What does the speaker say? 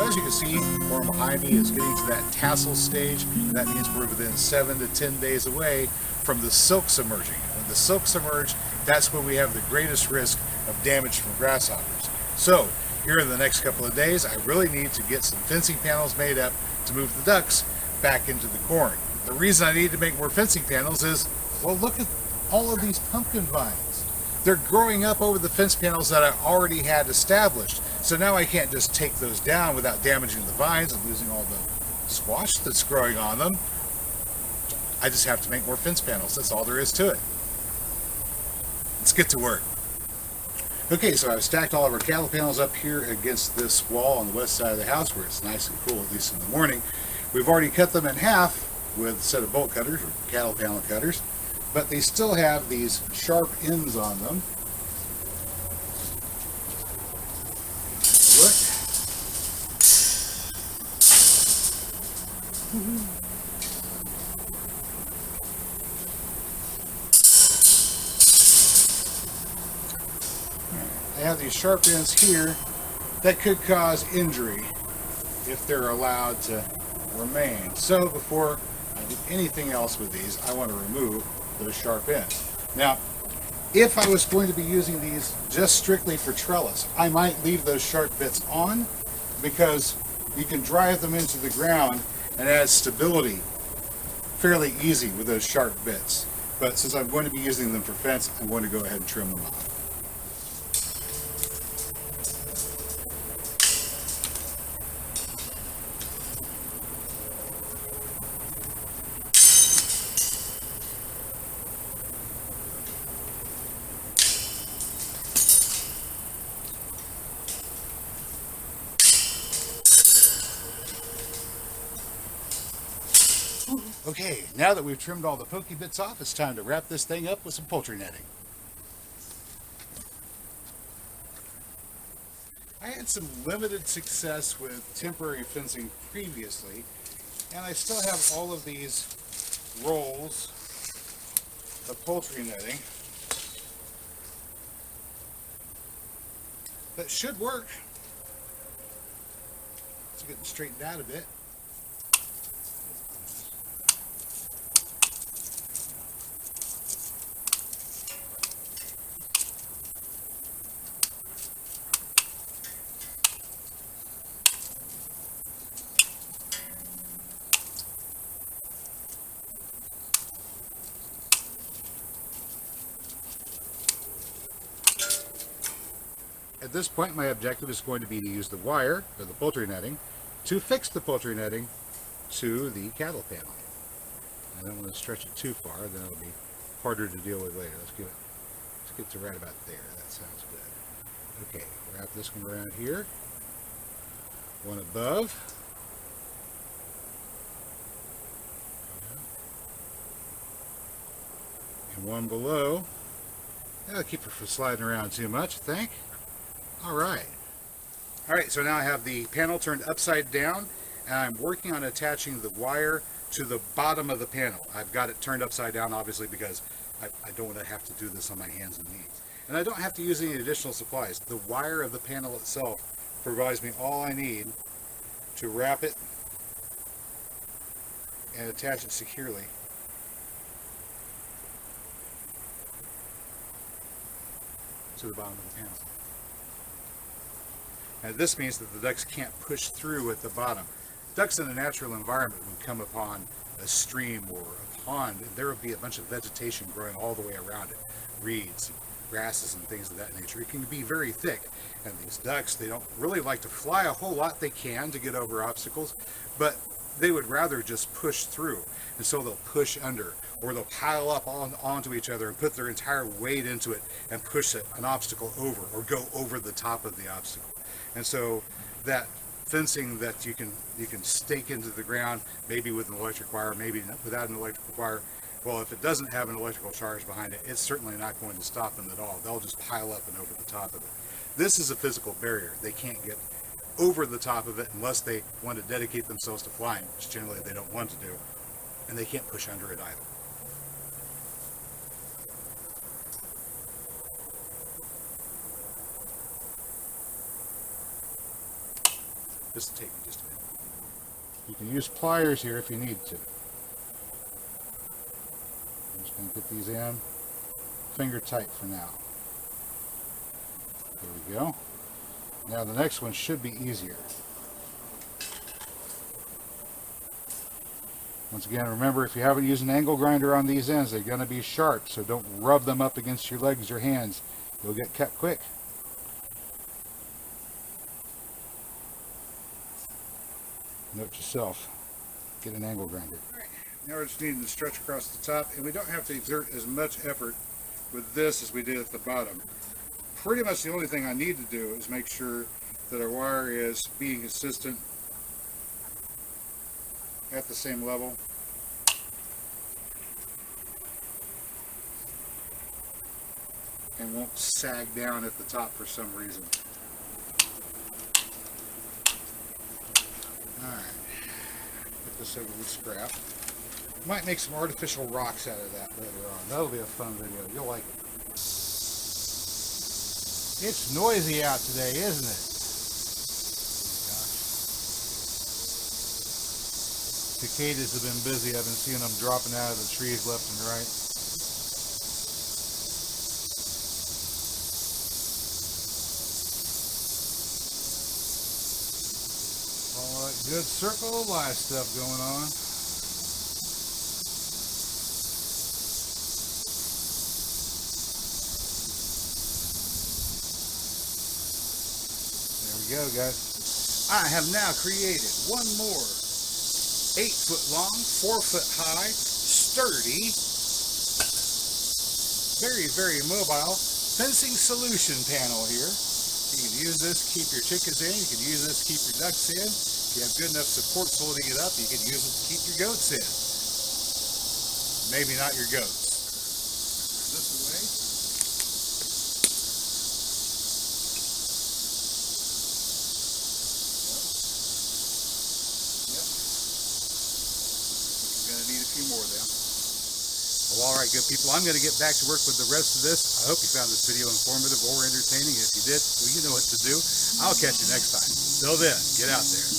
as you can see, the worm behind me is getting to that tassel stage, and that means we're within 7 to 10 days away from the silks emerging. When the silks emerge, that's when we have the greatest risk of damage from grasshoppers. So, here in the next couple of days, I really need to get some fencing panels made up to move the ducks back into the corn. The reason I need to make more fencing panels is, well, look at all of these pumpkin vines. They're growing up over the fence panels that I already had established. So now I can't just take those down without damaging the vines and losing all the squash that's growing on them. I just have to make more fence panels. That's all there is to it. Let's get to work. Okay, so I've stacked all of our cattle panels up here against this wall on the west side of the house where it's nice and cool, at least in the morning. We've already cut them in half with a set of bolt cutters or cattle panel cutters, but they still have these sharp ends on them. Look. They have these sharp ends here that could cause injury if they're allowed to remain. So before I do anything else with these, I want to remove those sharp ends. Now, if I was going to be using these just strictly for trellis, I might leave those sharp bits on because you can drive them into the ground and add stability fairly easy with those sharp bits. But since I'm going to be using them for fence, I'm going to go ahead and trim them off. Okay, now that we've trimmed all the pokey bits off, it's time to wrap this thing up with some poultry netting. I had some limited success with temporary fencing previously, and I still have all of these rolls of poultry netting that should work. Let's get it straightened out a bit. At this point, my objective is going to be to use the wire, or the poultry netting, to fix the poultry netting to the cattle panel. I don't want to stretch it too far, then it'll be harder to deal with later. Let's get to right about there. That sounds good. Okay, wrap this one around here. One above. And one below. That'll keep it from sliding around too much, I think. Alright, so now I have the panel turned upside down, and I'm working on attaching the wire to the bottom of the panel. I've got it turned upside down, obviously, because I don't want to have to do this on my hands and knees. And I don't have to use any additional supplies. The wire of the panel itself provides me all I need to wrap it and attach it securely. To the bottom of the panel. And this means that the ducks can't push through at the bottom. Ducks in a natural environment would come upon a stream or a pond, and there would be a bunch of vegetation growing all the way around it. Reeds, grasses, and things of that nature. It can be very thick. And these ducks, they don't really like to fly a whole lot. They can to get over obstacles, but they would rather just push through. And so they'll push under, or they'll pile up onto each other and put their entire weight into it and push an obstacle over, or go over the top of the obstacle. And so that fencing that you can stake into the ground, maybe with an electric wire, maybe without an electric wire, well, if it doesn't have an electrical charge behind it, it's certainly not going to stop them at all. They'll just pile up and over the top of it. This is a physical barrier. They can't get over the top of it unless they want to dedicate themselves to flying, which generally they don't want to do, and they can't push under it either. This will take me just a minute. You can use pliers here if you need to. I'm just going to get these in finger tight for now. There we go. Now the next one should be easier. Once again, remember, if you haven't used an angle grinder on these ends, they're going to be sharp, so don't rub them up against your legs or hands. You'll get cut quick. Note to self, get an angle grinder. All right, now we're just needing to stretch across the top, and we don't have to exert as much effort with this as we did at the bottom. Pretty much the only thing I need to do is make sure that our wire is being consistent at the same level. And won't sag down at the top for some reason. Alright, put this over with scrap. Might make some artificial rocks out of that later on. That'll be a fun video. You'll like it. It's noisy out today, isn't it? Cicadas have been busy. I've been seeing them dropping out of the trees left and right. All that good circle of life stuff going on. There we go, guys. I have now created one more 8-foot long, 4-foot high, sturdy, very, very mobile fencing solution panel here. You can use this to keep your chickens in. You can use this to keep your ducks in. If you have good enough supports holding it up, you can use it to keep your goats in. Maybe not your goats. This away. Need a few more of them. Well, alright, good people, I'm going to get back to work with the rest of this. I hope you found this video informative or entertaining. If you did, well, you know what to do. I'll catch you next time. Till then, get out there.